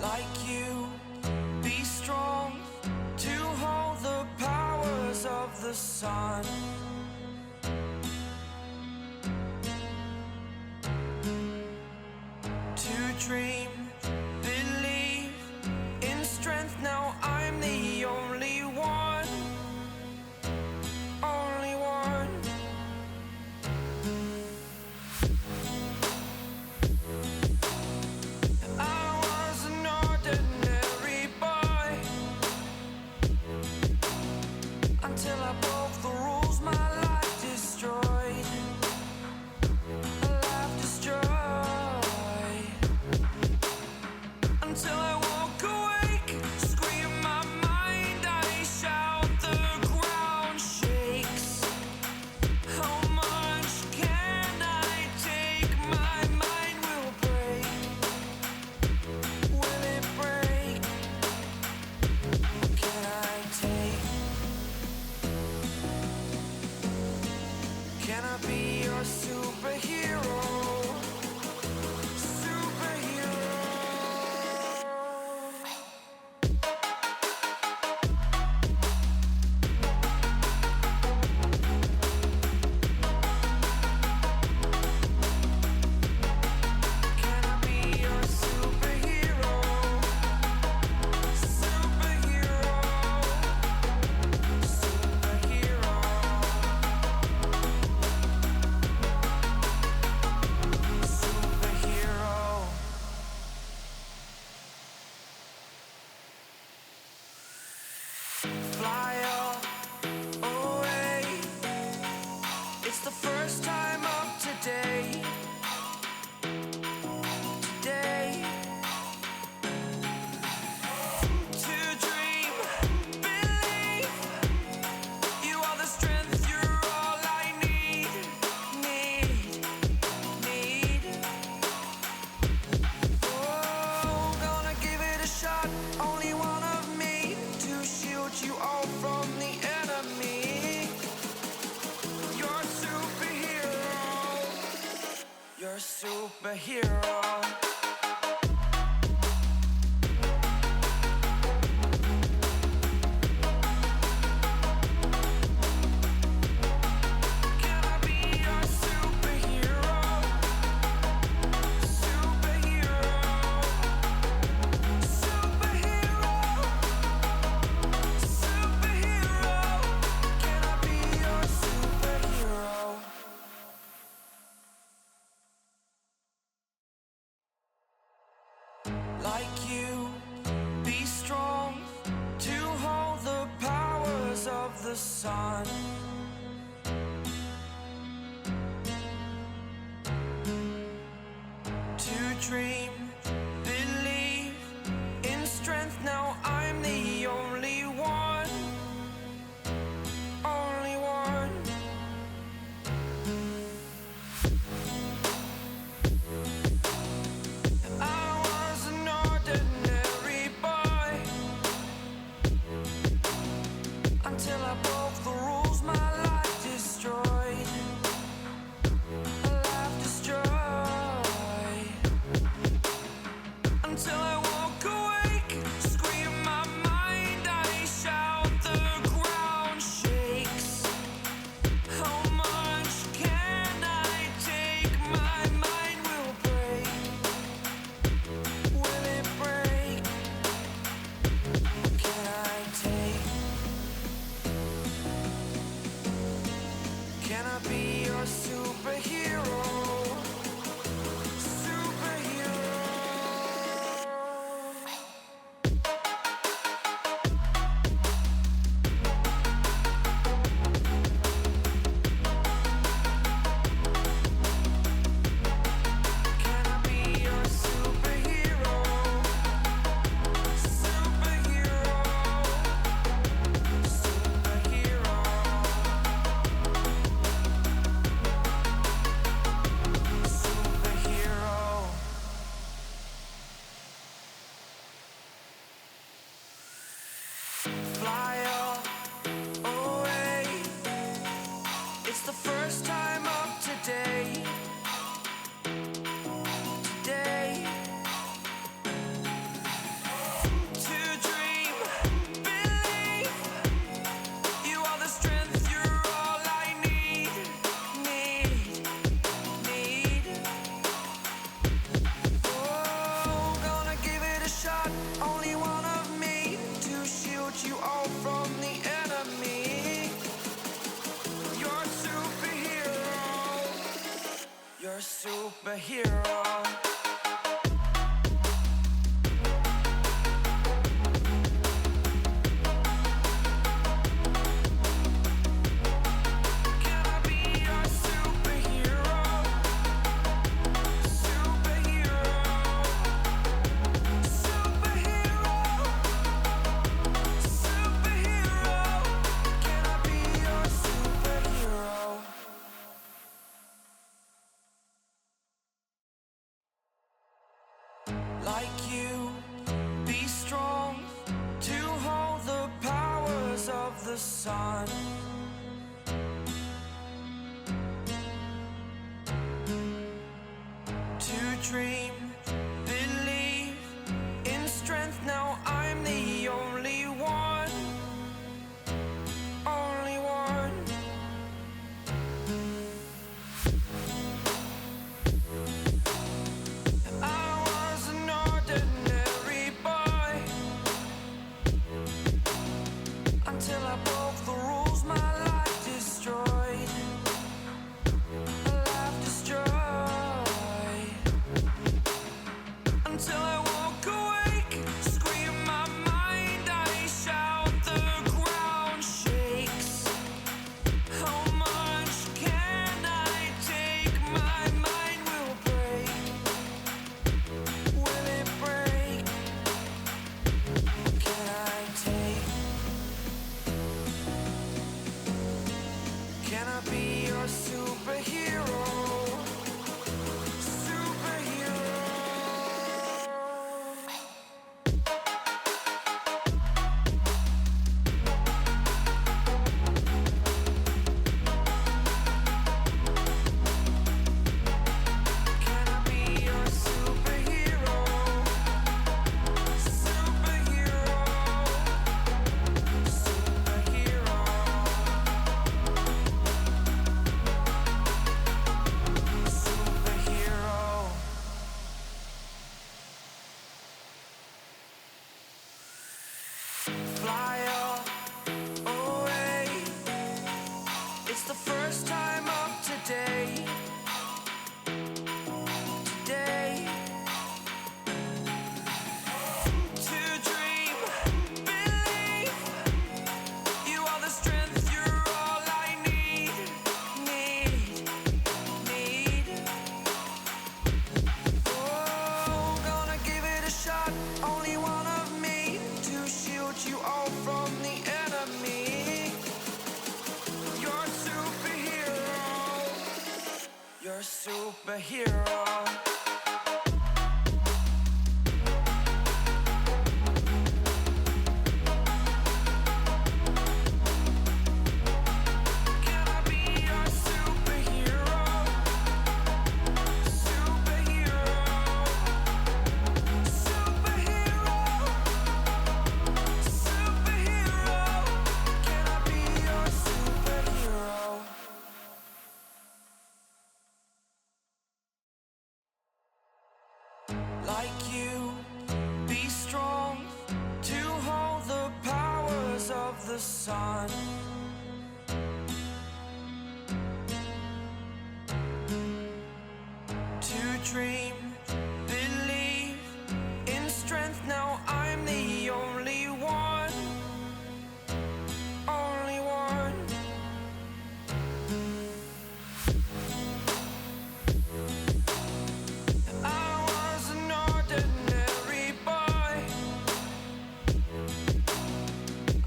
like you. Be strong to hold the powers of the sun. To dream, believe in strength. Now I'm the only one, only one. I was an ordinary boy until I broke the rules. My life destroyed, a life destroyed. Until I walk awake, scream my mind, I shout, the ground shakes. How much can I take? My mind will break. Will it break? Can I take? Can I be your superhero? Superhero. Like you, be strong to hold the powers of the sun. To dream, believe in strength. Now I'm the only one, only one. Until I broke the rules, my the sun. To dream, believe in strength. Now I'm the only one, only one. I was an ordinary boy until I broke the rules. My life destroyed, a life destroyed. Until I walk awake, scream my mind, I shout, the ground shakes. How much can I take? My mind will break. Will it break? Can I take? Can I be your superhero? Superhero. Like you, be strong to hold the powers of the sun. To dream, believe in strength. Now I'm the only one, only one.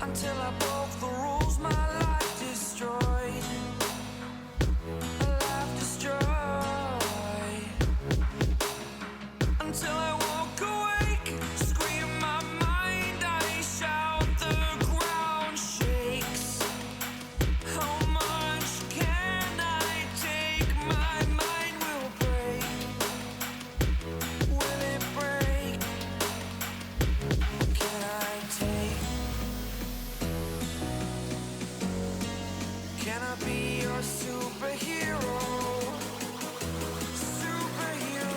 Until I broke the rules, my life destroyed, a life destroyed. Until I walk awake, scream my mind, I shout, the ground shakes. How much can I take? My mind will break. Will it break? Can I take? Can I be your superhero? Superhero.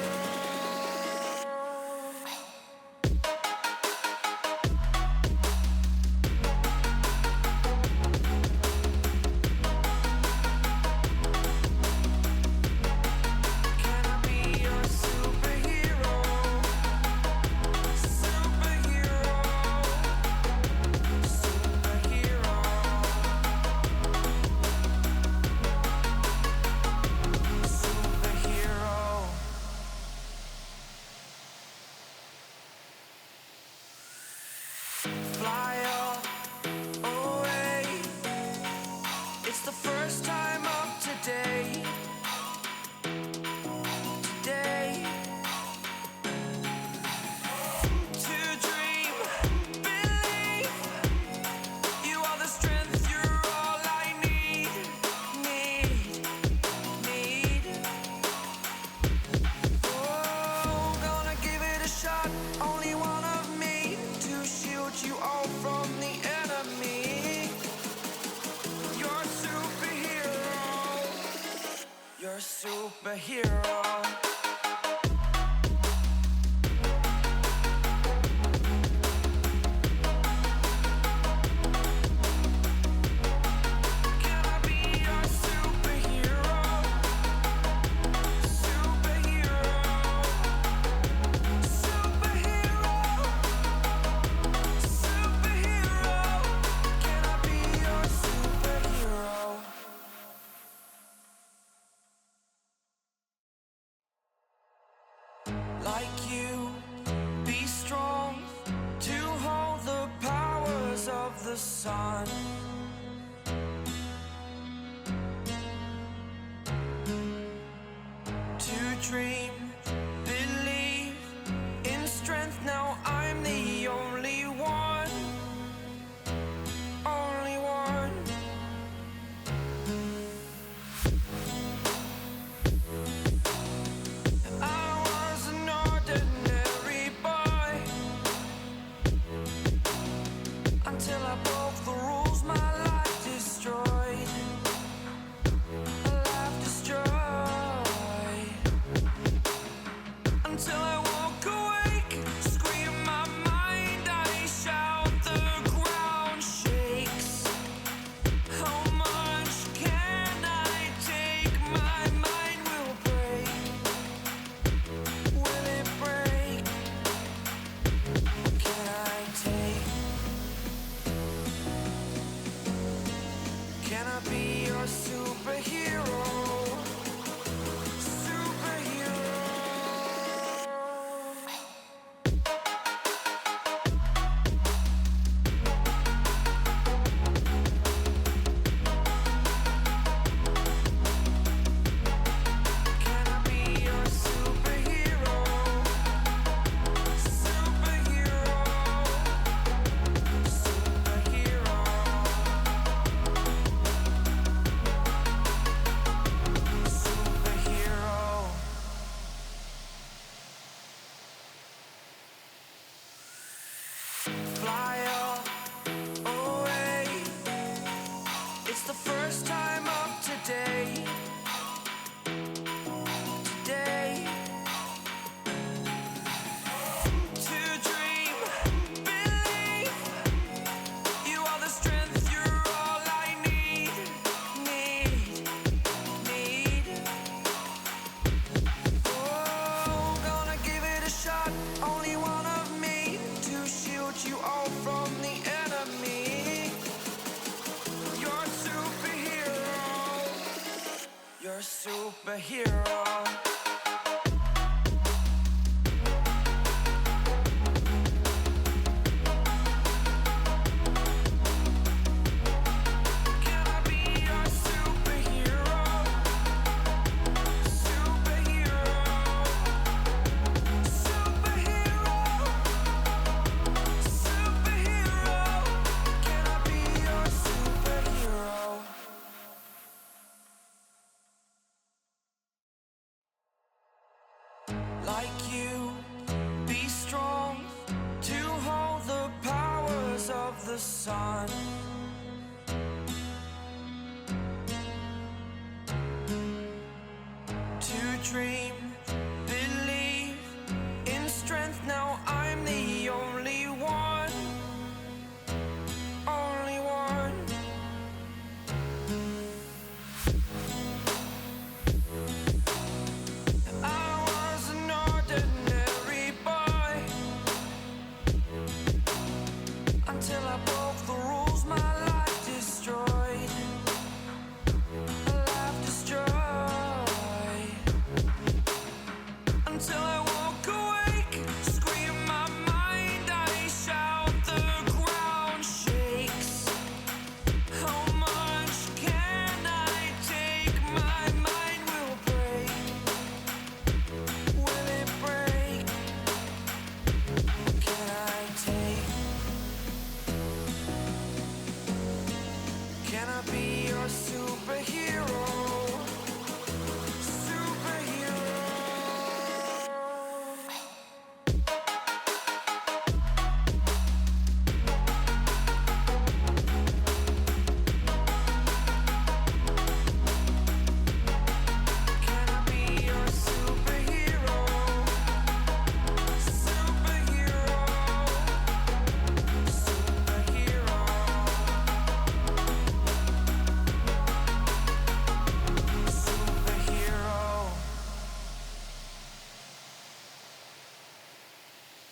the sun. To dream, believe in strength. Now I'm the only one, only one. I was an ordinary boy until I broke the rules. My life destroyed, a life destroyed. Until I walk awake, scream my mind, I shout, the ground shakes. How much can I take? My mind will break. Will it break? Can I take? Can I be your superhero? Fly away. It's the first time of today. Today. To dream, believe. You are the strength, you're all I need. Oh, gonna give it a shot. Only one of me to shield you all from the enemy. You're a superhero. You're a superhero.